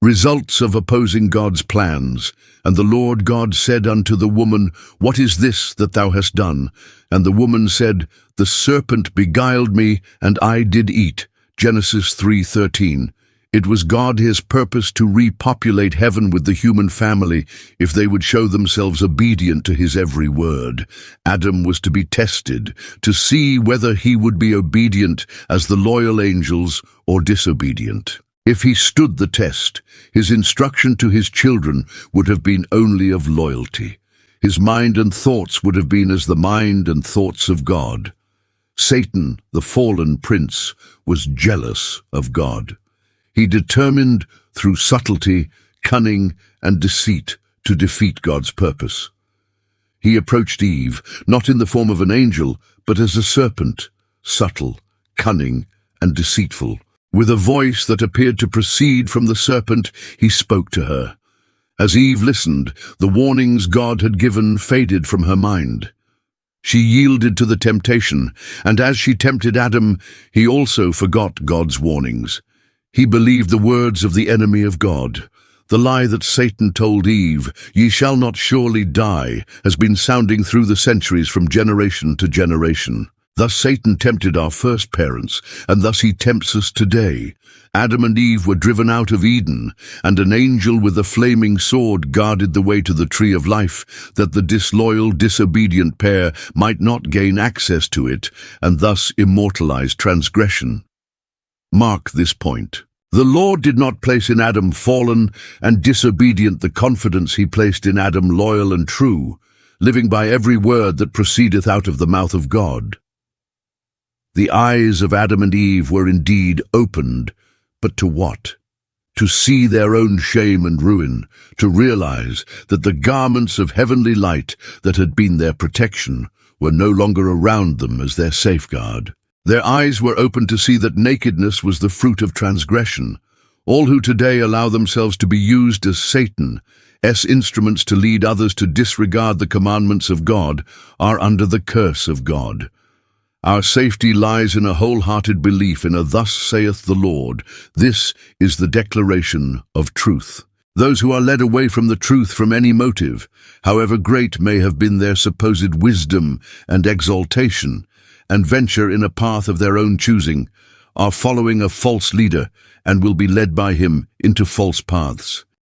Results of opposing God's plans. And the Lord God said unto the woman, What is this that thou hast done? And the woman said, The serpent beguiled me, and I did eat. Genesis 3:13. It was God his purpose to repopulate heaven with the human family if they would show themselves obedient to his every word. Adam was to be tested to see whether he would be obedient as the loyal angels or disobedient. If he stood the test, his instruction to his children would have been only of loyalty. His mind and thoughts would have been as the mind and thoughts of God. Satan, the fallen prince, was jealous of God. He determined through subtlety, cunning, and deceit to defeat God's purpose. He approached Eve, not in the form of an angel, but as a serpent, subtle, cunning, and deceitful. With a voice that appeared to proceed from the serpent, he spoke to her. As Eve listened, the warnings God had given faded from her mind. She yielded to the temptation, and as she tempted Adam, he also forgot God's warnings. He believed the words of the enemy of God. The lie that Satan told Eve, "Ye shall not surely die," has been sounding through the centuries from generation to generation. Thus Satan tempted our first parents, and thus he tempts us today. Adam and Eve were driven out of Eden, and an angel with a flaming sword guarded the way to the tree of life, that the disloyal, disobedient pair might not gain access to it, and thus immortalize transgression. Mark this point. The Lord did not place in Adam fallen and disobedient the confidence he placed in Adam loyal and true, living by every word that proceedeth out of the mouth of God. The eyes of Adam and Eve were indeed opened, but to what? To see their own shame and ruin, to realize that the garments of heavenly light that had been their protection were no longer around them as their safeguard. Their eyes were opened to see that nakedness was the fruit of transgression. All who today allow themselves to be used as Satan's instruments to lead others to disregard the commandments of God are under the curse of God. Our safety lies in a wholehearted belief in a "Thus saith the Lord." This is the declaration of truth. Those who are led away from the truth from any motive, however great may have been their supposed wisdom and exaltation, and venture in a path of their own choosing, are following a false leader and will be led by him into false paths.